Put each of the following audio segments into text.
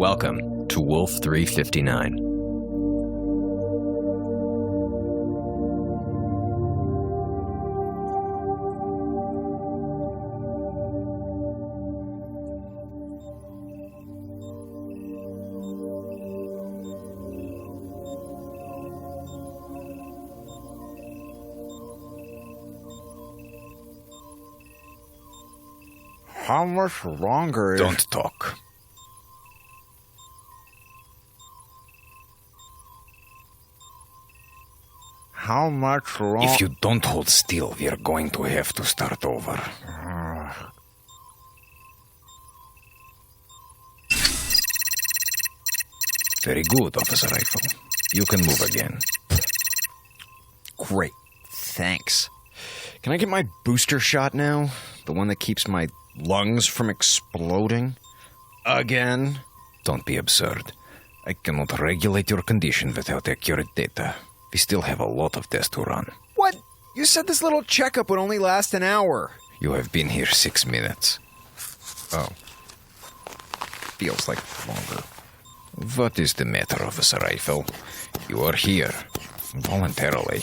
Welcome to Wolf 359. How much longer is... Don't talk. How much longer... If you don't hold still, we are going to have to start over. Very good, Officer Rifle. You can move again. Great. Thanks. Can I get my booster shot now? The one that keeps my lungs from exploding? Again? Don't be absurd. I cannot regulate your condition without accurate data. We still have a lot of tests to run. What? You said this little checkup would only last an hour. You have been here 6 minutes. Oh. Feels like longer. What is the matter, Officer Rifle? You are here. Voluntarily.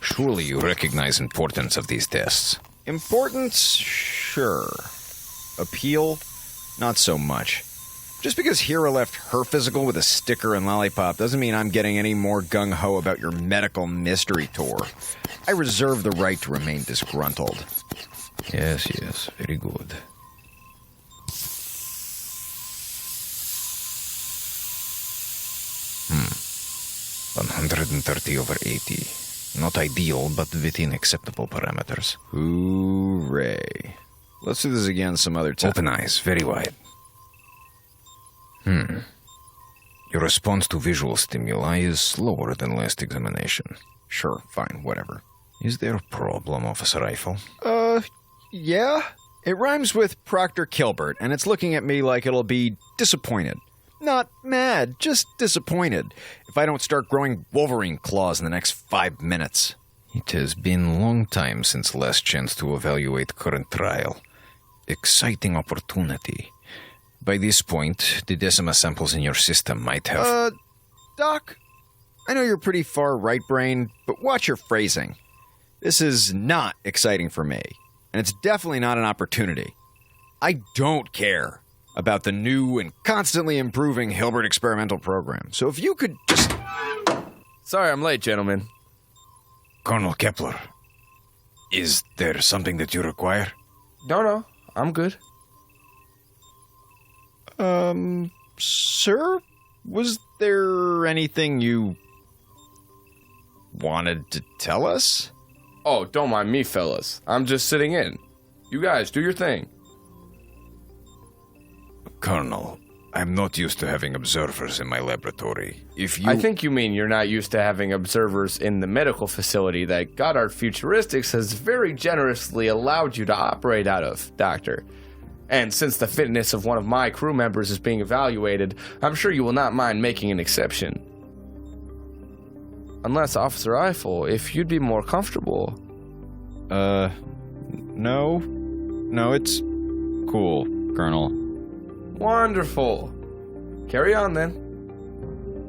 Surely you recognize importance of these tests. Importance? Sure. Appeal? Not so much. Just because Hera left her physical with a sticker and lollipop doesn't mean I'm getting any more gung-ho about your medical mystery tour. I reserve the right to remain disgruntled. Yes, very good. Hmm. 130 over 80. Not ideal, but within acceptable parameters. Hooray. Let's do this again some other time. Open eyes, very wide. Your response to visual stimuli is slower than last examination. Sure, fine, whatever. Is there a problem, Officer Rifle? Yeah. It rhymes with Proctor Kilbert, and it's looking at me like it'll be disappointed. Not mad, just disappointed if I don't start growing Wolverine claws in the next 5 minutes. It has been a long time since last chance to evaluate current trial. Exciting opportunity. By this point, the decima samples in your system might have... Doc, I know you're pretty far right-brained, but watch your phrasing. This is not exciting for me, and it's definitely not an opportunity. I don't care about the new and constantly improving Hilbert experimental program. So if you could just... Sorry I'm late, gentlemen. Colonel Kepler, is there something that you require? No, I'm good. Sir? Was there anything you wanted to tell us? Oh, don't mind me, fellas. I'm just sitting in. You guys, do your thing. Colonel, I'm not used to having observers in my laboratory. I think you mean you're not used to having observers in the medical facility that Goddard Futuristics has very generously allowed you to operate out of, Doctor. And since the fitness of one of my crew members is being evaluated, I'm sure you will not mind making an exception. Unless, Officer Eiffel, if you'd be more comfortable. No, it's cool, Colonel. Wonderful. Carry on, then.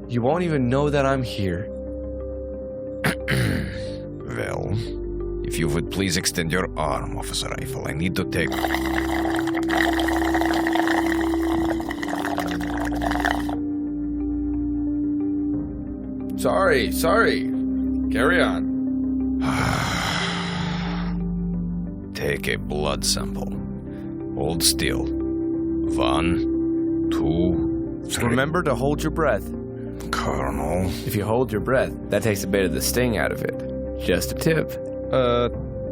You won't even know that I'm here. Well, if you would please extend your arm, Officer Eiffel, I need to take... Sorry. Carry on. Take a blood sample. Hold still. 1, 2, 3... Remember to hold your breath. Colonel... If you hold your breath, that takes a bit of the sting out of it. Just a tip.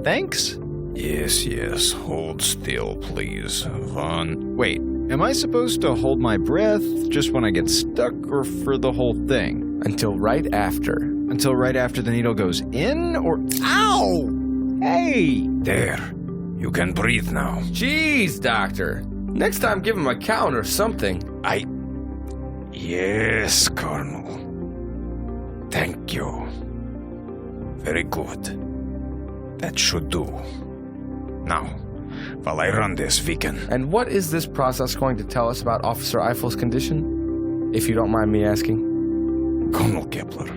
Thanks? Yes. Hold still, please. 1... Wait, am I supposed to hold my breath just when I get stuck, or for the whole thing? Until right after. Until right after the needle goes in, or... Ow! Hey! There. You can breathe now. Jeez, Doctor. Next time give him a count or something. Yes, Colonel. Thank you. Very good. That should do. Now, while I run this, we can... And what is this process going to tell us about Officer Eiffel's condition? if you don't mind me asking? Colonel Kepler,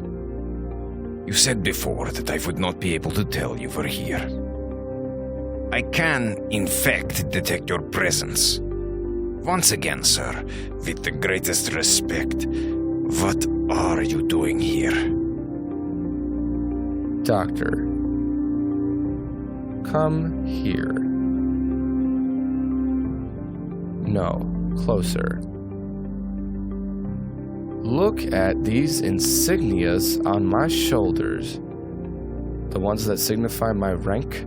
you said before that I would not be able to tell you were here. I can, in fact, detect your presence. Once again, sir, with the greatest respect, what are you doing here? Doctor, come here. No, closer. Look at these insignias on my shoulders. The ones that signify my rank.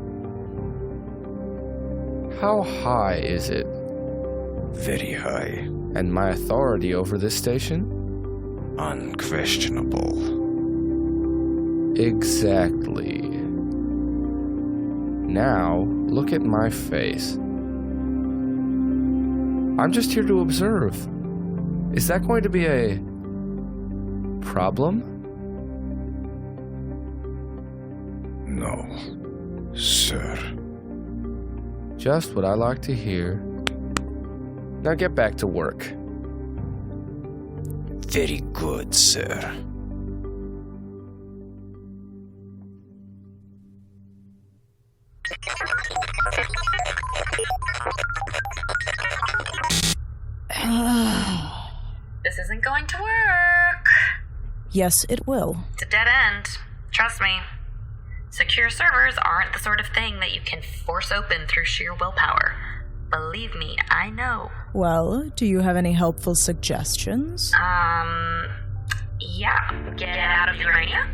How high is it? Very high. And my authority over this station? Unquestionable. Exactly. Now, look at my face. I'm just here to observe. Is that going to be a problem? No, sir. Just what I like to hear. Now get back to work. Very good, sir. This isn't going to work. Yes, it will. It's a dead end. Trust me. Secure servers aren't the sort of thing that you can force open through sheer willpower. Believe me, I know. Well, do you have any helpful suggestions? Yeah. Get out of Urania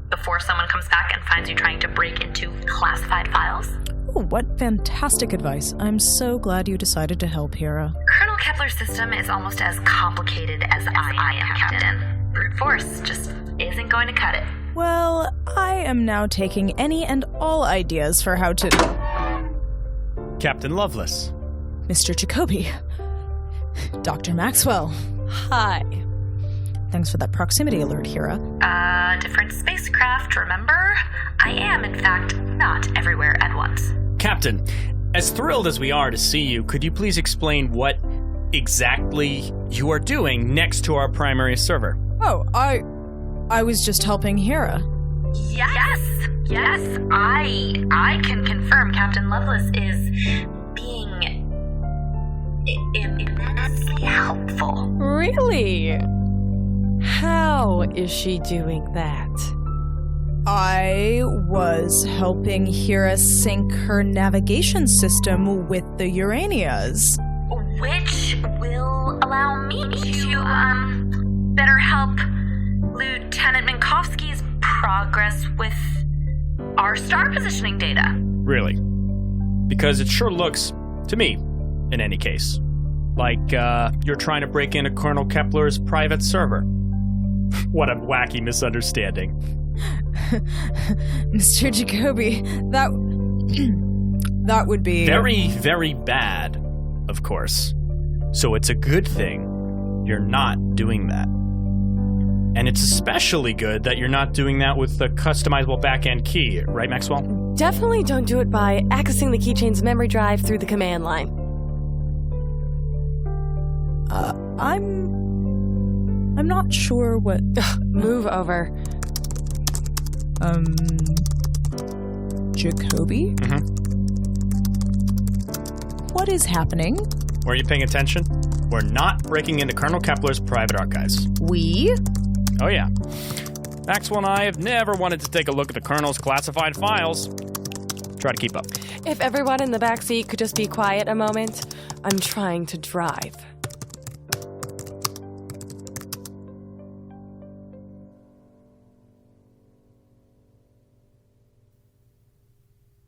before someone comes back and finds you trying to break into classified files. Oh, what fantastic advice. I'm so glad you decided to help, Hera. Colonel Kepler's system is almost as complicated as I am, Captain. Brute force just isn't going to cut it. Well, I am now taking any and all ideas for how to... Captain Lovelace. Mr. Jacoby. Dr. Maxwell. Hi. Thanks for that proximity alert, Hera. Different spacecraft, remember? I am, in fact, not everywhere at once. Captain, as thrilled as we are to see you, could you please explain what exactly you are doing next to our primary server? Oh, I was just helping Hera. Yes, I can confirm Captain Lovelace is being immensely helpful. Really? How is she doing that? I was helping Hera sync her navigation system with the Uranias. Which will allow me to, better help Lieutenant Minkowski's progress with our star positioning data. Really? Because it sure looks, to me, in any case, like you're trying to break into Colonel Kepler's private server. What a wacky misunderstanding. Mr. Jacoby, that would be... Very, very bad, of course. So it's a good thing you're not doing that. And it's especially good that you're not doing that with the customizable backend key, right, Maxwell? Definitely don't do it by accessing the keychain's memory drive through the command line. I'm not sure what... Move over. Jacoby? Mm-hmm. What is happening? Were you paying attention? We're not breaking into Colonel Kepler's private archives. We? Oh, yeah. Maxwell and I have never wanted to take a look at the Colonel's classified files. Try to keep up. If everyone in the backseat could just be quiet a moment, I'm trying to drive.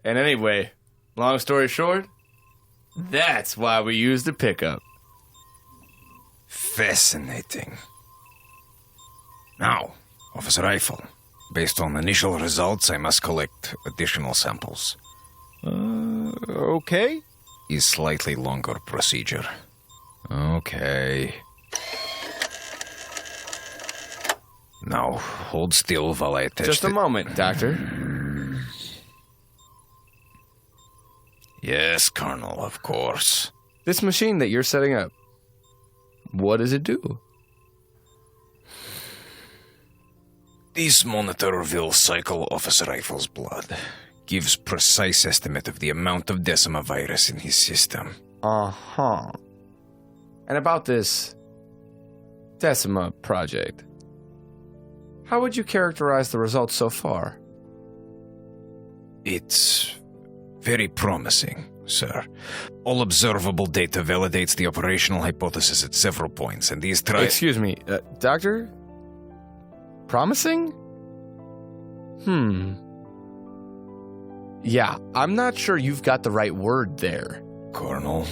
And anyway, long story short, that's why we use the pickup. Fascinating. Now, Officer Eiffel, based on initial results, I must collect additional samples. Okay. A slightly longer procedure. Okay. Now, hold still while I attach Just a moment, Doctor. Yes, Colonel, of course. This machine that you're setting up, what does it do? This monitor will cycle Officer Eiffel's blood. Gives precise estimate of the amount of Decima virus in his system. Uh-huh. And about this Decima project, how would you characterize the results so far? It's very promising, sir. All observable data validates the operational hypothesis at several points, and these Excuse me, Doctor? Promising? Yeah, I'm not sure you've got the right word there. Colonel.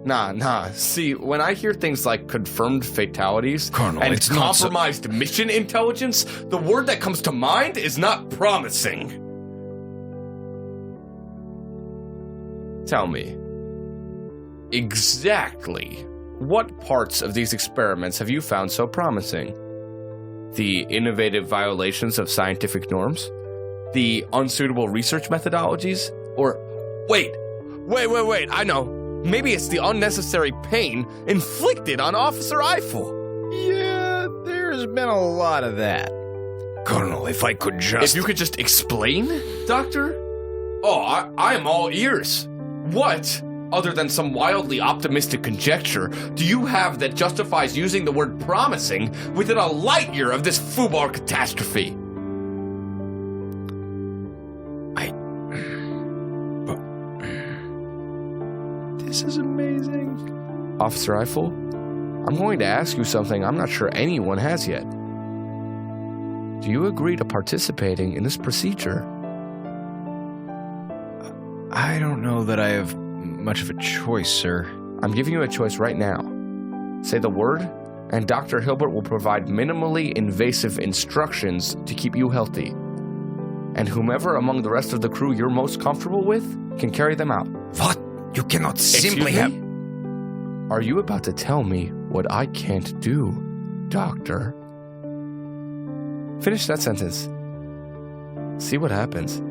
Nah. See, when I hear things like confirmed fatalities Colonel, and it's not compromised mission intelligence, the word that comes to mind is not promising. Tell me, exactly what parts of these experiments have you found so promising? The innovative violations of scientific norms? The unsuitable research methodologies? Or, wait, I know. Maybe it's the unnecessary pain inflicted on Officer Eiffel. Yeah, there's been a lot of that. Colonel, if I could just... If you could just explain, Doctor? Oh, I am all ears. What, other than some wildly optimistic conjecture, do you have that justifies using the word promising within a light year of this foobar catastrophe? This is amazing. Officer Eiffel, I'm going to ask you something I'm not sure anyone has yet. Do you agree to participating in this procedure? I don't know that I have much of a choice, sir. I'm giving you a choice right now. Say the word, and Dr. Hilbert will provide minimally invasive instructions to keep you healthy. And whomever among the rest of the crew you're most comfortable with can carry them out. What? You cannot simply Excuse have... me? Are you about to tell me what I can't do, Doctor? Finish that sentence. See what happens.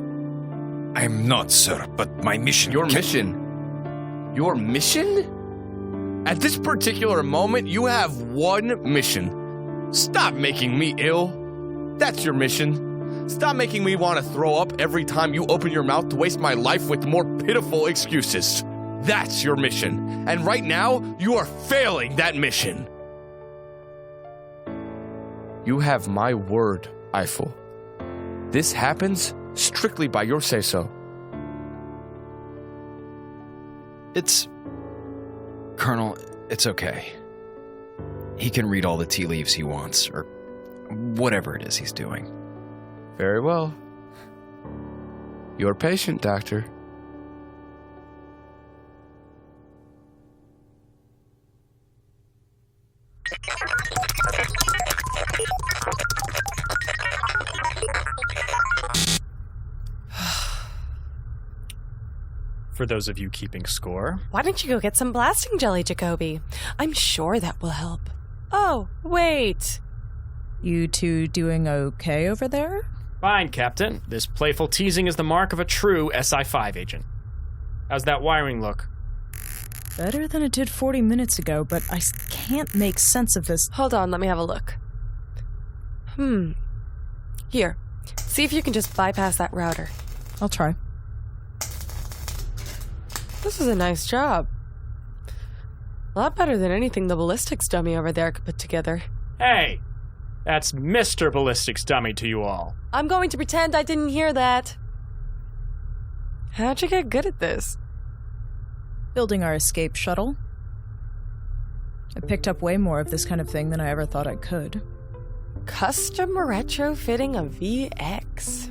I'm not, sir, but my mission... Your mission? Your mission? At this particular moment, you have one mission. Stop making me ill. That's your mission. Stop making me want to throw up every time you open your mouth to waste my life with more pitiful excuses. That's your mission. And right now, you are failing that mission. You have my word, Eiffel. This happens strictly by your say-so. Colonel, it's okay. He can read all the tea leaves he wants, or whatever it is he's doing. Very well. You're patient, Doctor. For those of you keeping score. Why don't you go get some blasting jelly, Jacoby? I'm sure that will help. Oh, wait. You two doing okay over there? Fine, Captain. This playful teasing is the mark of a true SI-5 agent. How's that wiring look? Better than it did 40 minutes ago, but I can't make sense of this. Hold on, let me have a look. Here, see if you can just bypass that router. I'll try. This is a nice job. A lot better than anything the ballistics dummy over there could put together. Hey! That's Mr. Ballistics Dummy to you all. I'm going to pretend I didn't hear that. How'd you get good at this? Building our escape shuttle. I picked up way more of this kind of thing than I ever thought I could. Custom retrofitting a VX.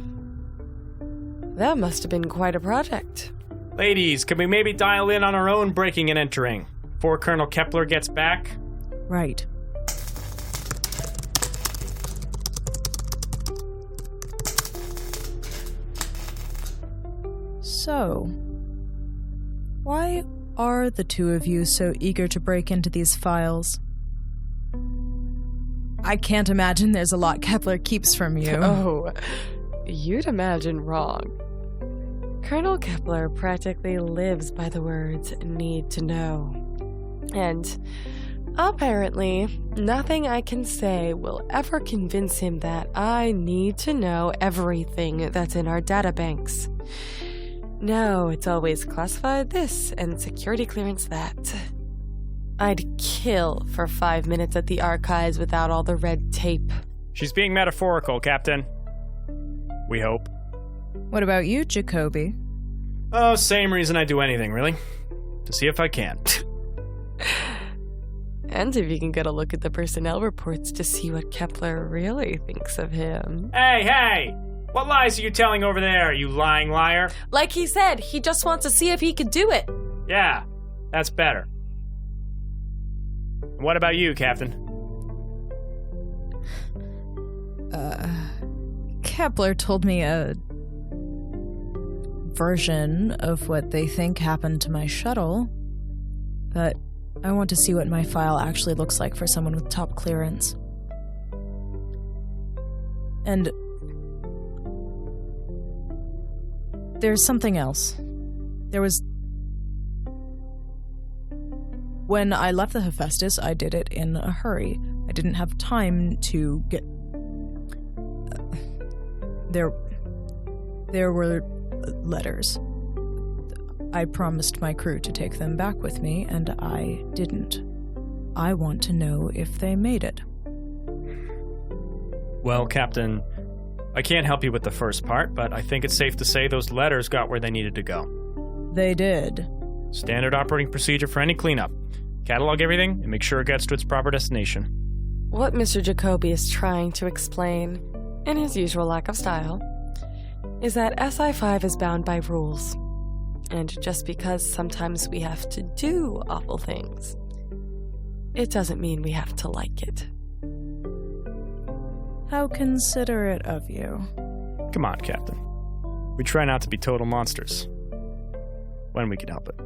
That must have been quite a project. Ladies, can we maybe dial in on our own breaking and entering before Colonel Kepler gets back? Right. So, why are the two of you so eager to break into these files? I can't imagine there's a lot Kepler keeps from you. Oh, you'd imagine wrong. Colonel Kepler practically lives by the words need to know. And Apparently, nothing I can say will ever convince him that I need to know everything that's in our databanks. No, it's always classified this and security clearance that. I'd kill for 5 minutes at the archives without all the red tape. She's being metaphorical, Captain. We hope. What about you, Jacoby? Oh, same reason I do anything, really. To see if I can. And if you can get a look at the personnel reports to see what Kepler really thinks of him. Hey! What lies are you telling over there, you lying liar? Like he said, he just wants to see if he could do it. Yeah, that's better. What about you, Captain? Kepler told me a version of what they think happened to my shuttle, but I want to see what my file actually looks like for someone with top clearance. And there's something else. When I left the Hephaestus, I did it in a hurry. I didn't have time to get... There were letters. I promised my crew to take them back with me, and I didn't. I want to know if they made it. Well, Captain, I can't help you with the first part, but I think it's safe to say those letters got where they needed to go. They did. Standard operating procedure for any cleanup. Catalog everything and make sure it gets to its proper destination. What Mr. Jacoby is trying to explain, in his usual lack of style, is that SI-5 is bound by rules. And just because sometimes we have to do awful things, it doesn't mean we have to like it. How considerate of you. Come on, Captain. We try not to be total monsters. When we can help it.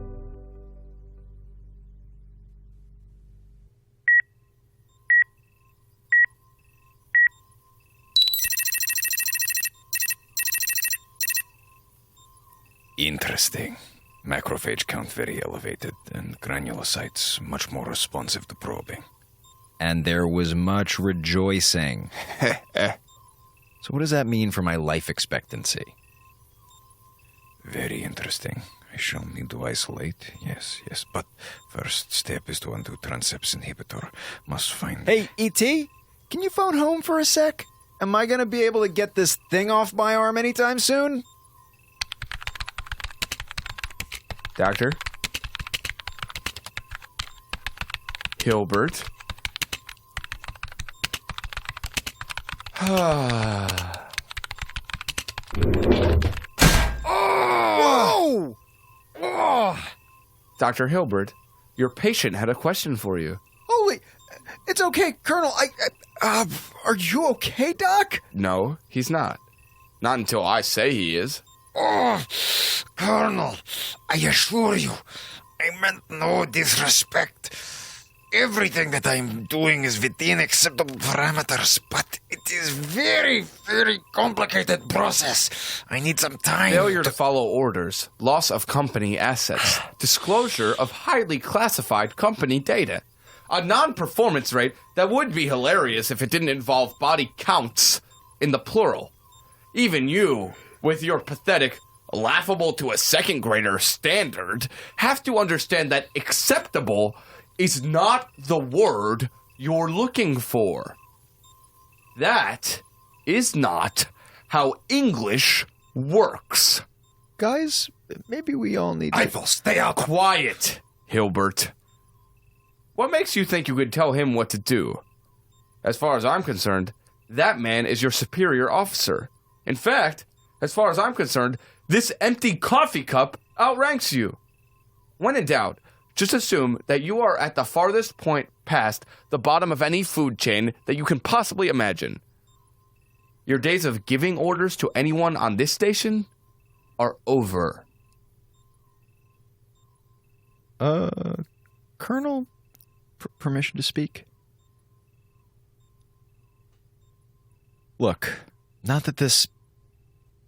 Interesting. Macrophage count very elevated, and granulocytes much more responsive to probing. And there was much rejoicing. So what does that mean for my life expectancy? Very interesting. I shall need to isolate. Yes. But first step is to undo transeps inhibitor. Must find... Hey, E.T., can you phone home for a sec? Am I going to be able to get this thing off my arm anytime soon? Doctor? Hilbert? Whoa! Dr. Hilbert, your patient had a question for you. Holy... It's okay, Colonel. Are you okay, Doc? No, he's not. Not until I say he is. Oh, Colonel, I assure you, I meant no disrespect. Everything that I'm doing is within acceptable parameters, but it is very, very complicated process. I need some time. Failure to follow orders, loss of company assets, disclosure of highly classified company data. A non-performance rate that would be hilarious if it didn't involve body counts in the plural. Even you, with your pathetic, laughable to a second grader standard, have to understand that acceptable is not the word you're looking for. That is not how English works. Guys, maybe we all need to... I will stay out. Quiet, Hilbert. What makes you think you could tell him what to do? As far as I'm concerned, that man is your superior officer. In fact, as far as I'm concerned, this empty coffee cup outranks you. When in doubt, just assume that you are at the farthest point past the bottom of any food chain that you can possibly imagine. Your days of giving orders to anyone on this station are over. Colonel, permission to speak? Look, not that this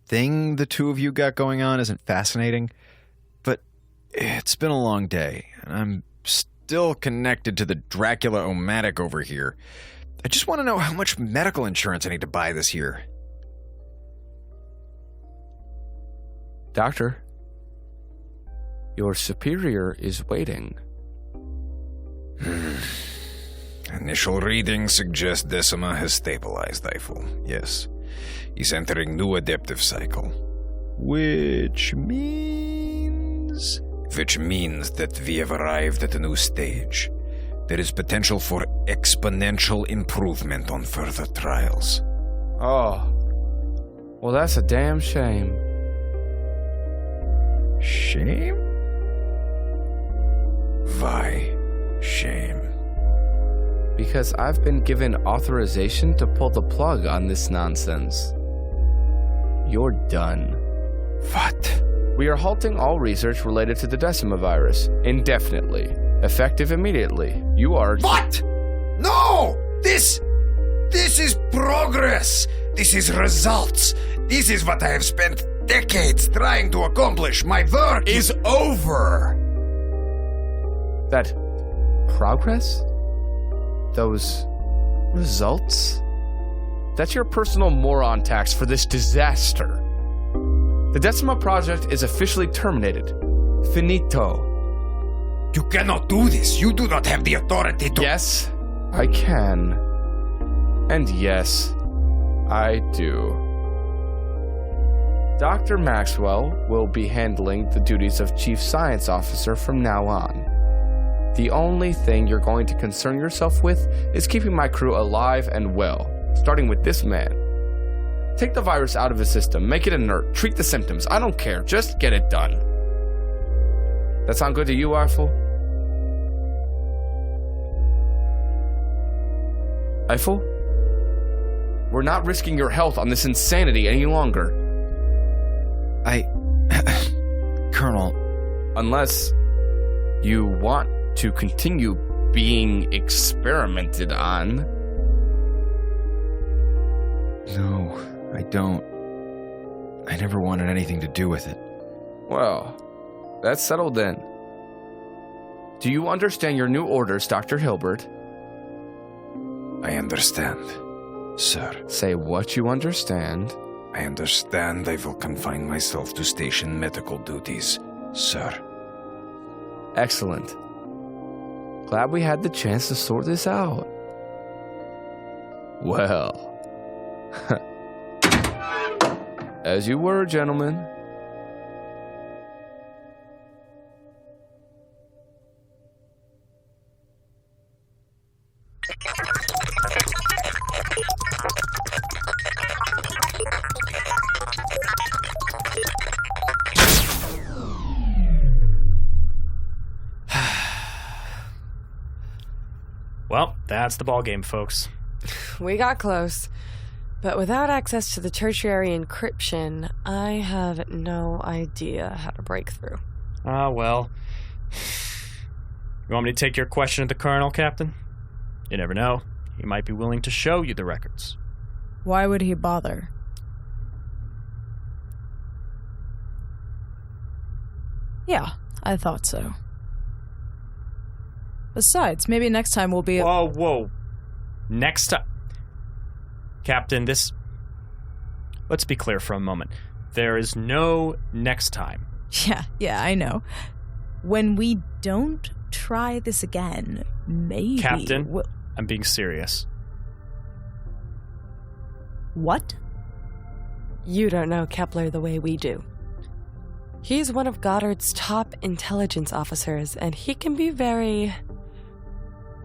thing the two of you got going on isn't fascinating, but it's been a long day, and I'm still connected to the Dracula Omatic over here. I just want to know how much medical insurance I need to buy this year. Doctor, your superior is waiting. Initial readings suggest Decima has stabilized Eiffel. Yes. He's entering new adaptive cycle. Which means... Which means that we have arrived at a new stage. There is potential for exponential improvement on further trials. Oh. Well, that's a damn shame. Shame? Why shame? Because I've been given authorization to pull the plug on this nonsense. You're done. What? We are halting all research related to the Decima virus indefinitely. Effective immediately. You are... What? No! This is progress! This is results! This is what I have spent decades trying to accomplish! My work is over! That progress? Those results? That's your personal moron tax for this disaster. The Decima project is officially terminated. Finito. You cannot do this. You do not have the authority to... Yes, I can. And yes, I do. Dr. Maxwell will be handling the duties of Chief Science Officer from now on. The only thing you're going to concern yourself with is keeping my crew alive and well, starting with this man. Take the virus out of his system, make it inert, treat the symptoms. I don't care, just get it done. That sound good to you, Eiffel? Eiffel? We're not risking your health on this insanity any longer. Colonel... Unless you want to continue being experimented on. No, I don't. I never wanted anything to do with it. Well, that's settled then. Do you understand your new orders, Dr. Hilbert? I understand, sir. Say what you understand. I understand I will confine myself to station medical duties, sir. Excellent. Glad we had the chance to sort this out. Well. As you were, gentlemen. Well, that's the ballgame, folks. We got close. But without access to the tertiary encryption, I have no idea how to break through. Well. You want me to take your question to the Colonel, Captain? You never know. He might be willing to show you the records. Why would he bother? Yeah, I thought so. Besides, maybe next time we'll be... Whoa. Next time... Captain, let's be clear for a moment. There is no next time. Yeah, I know. When we don't try this again, maybe... Captain, I'm being serious. What? You don't know Kepler the way we do. He's one of Goddard's top intelligence officers, and he can be very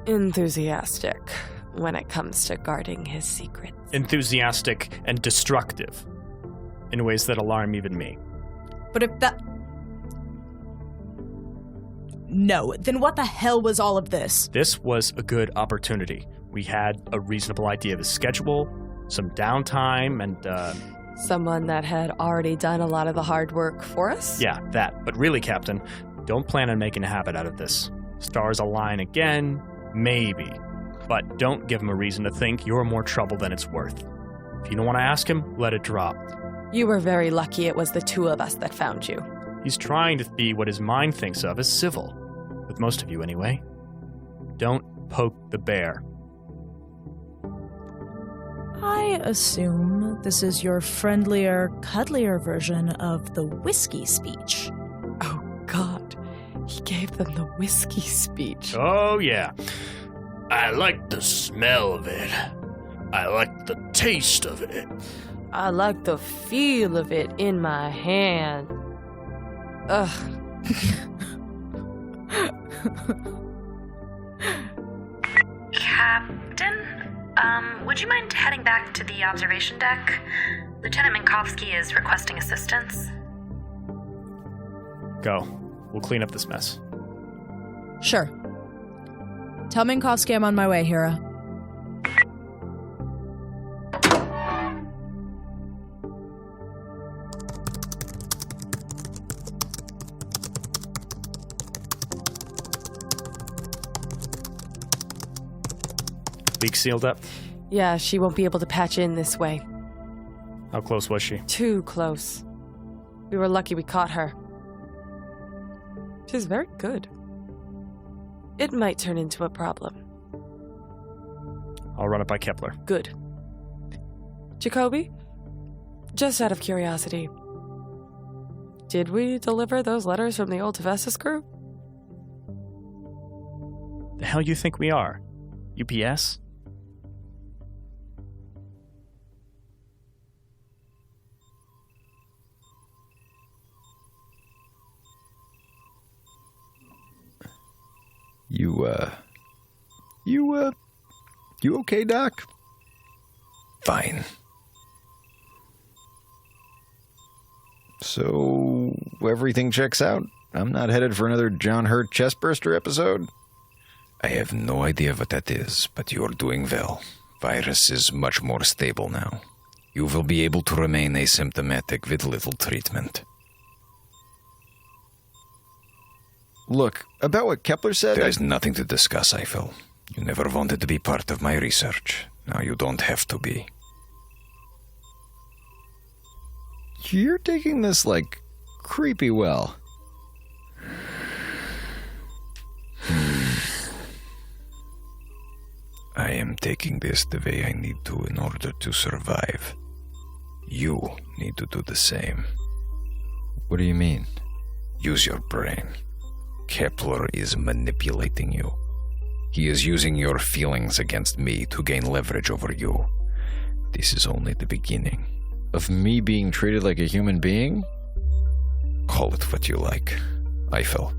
enthusiastic when it comes to guarding his secrets. Enthusiastic and destructive in ways that alarm even me. But if that... No, then what the hell was all of this? This was a good opportunity. We had a reasonable idea of the schedule, some downtime, and, Someone that had already done a lot of the hard work for us? Yeah, that. But really, Captain, don't plan on making a habit out of this. Stars align again, maybe. But don't give him a reason to think you're more trouble than it's worth. If you don't want to ask him, let it drop. You were very lucky it was the two of us that found you. He's trying to be what his mind thinks of as civil. With most of you, anyway. Don't poke the bear. I assume this is your friendlier, cuddlier version of the whiskey speech. Oh, God. He gave them the whiskey speech. Oh, yeah. I like the smell of it. I like the taste of it. I like the feel of it in my hand. Ugh. Captain, would you mind heading back to the observation deck? Lieutenant Minkowski is requesting assistance. Go. We'll clean up this mess. Sure. Tell Minkowski I'm on my way, Hira. Leak sealed up? Yeah, she won't be able to patch in this way. How close was she? Too close. We were lucky we caught her. She's very good. It might turn into a problem. I'll run it by Kepler. Good. Jacoby? Just out of curiosity, did we deliver those letters from the old Tevestis crew? The hell you think we are? UPS? You okay, Doc? Fine. So, everything checks out? I'm not headed for another John Hurt chestburster episode? I have no idea what that is, but you're doing well. Virus is much more stable now. You will be able to remain asymptomatic with little treatment. Look, about what Kepler said... There is nothing to discuss, Eiffel. You never wanted to be part of my research. Now you don't have to be. You're taking this, like, creepy well. I am taking this the way I need to in order to survive. You need to do the same. What do you mean? Use your brain. Kepler is manipulating you. He is using your feelings against me to gain leverage over you. This is only the beginning. Of me being treated like a human being? Call it what you like, Eiffel.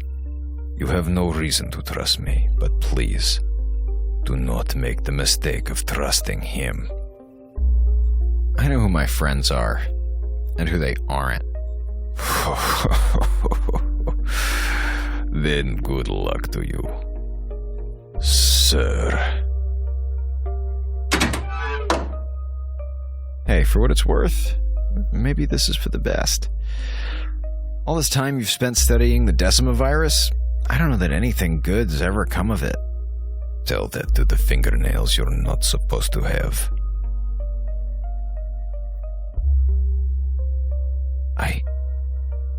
You have no reason to trust me, but please, do not make the mistake of trusting him. I know who my friends are, and who they aren't. Then good luck to you, sir. Hey, for what it's worth, maybe this is for the best. All this time you've spent studying the decimavirus, I don't know that anything good's ever come of it. Tell that to the fingernails you're not supposed to have.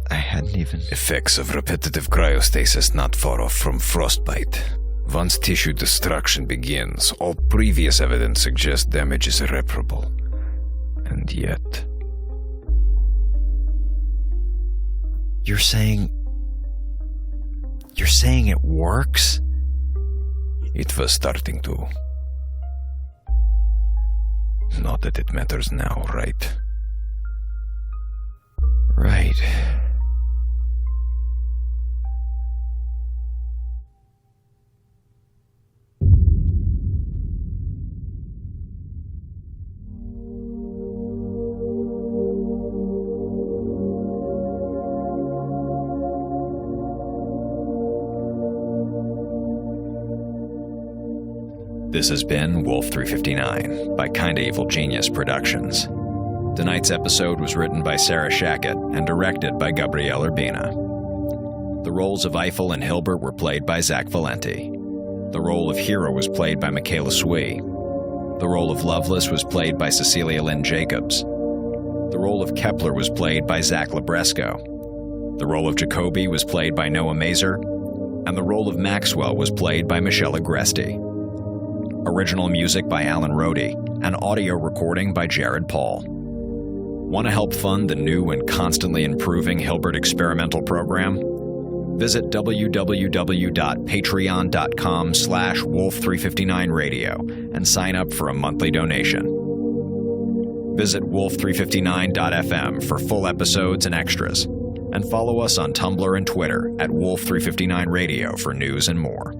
I hadn't even... Effects of repetitive cryostasis not far off from frostbite. Once tissue destruction begins, all previous evidence suggests damage is irreparable. And yet... You're saying it works? It was starting to. Not that it matters now, right? Right. This has been Wolf 359 by Kinda Evil Genius Productions. Tonight's episode was written by Sarah Shackett and directed by Gabrielle Urbina. The roles of Eiffel and Hilbert were played by Zach Valenti. The role of Hero was played by Michaela Swee. The role of Loveless was played by Cecilia Lynn Jacobs. The role of Kepler was played by Zach Labresco. The role of Jacoby was played by Noah Mazer. and the role of Maxwell was played by Michelle Agresti. Original music by Alan Rohde, and audio recording by Jared Paul. Want to help fund the new and constantly improving Hilbert Experimental Program? Visit www.patreon.com/wolf359radio and sign up for a monthly donation. Visit wolf359.fm for full episodes and extras, and follow us on Tumblr and Twitter at Wolf359Radio for news and more.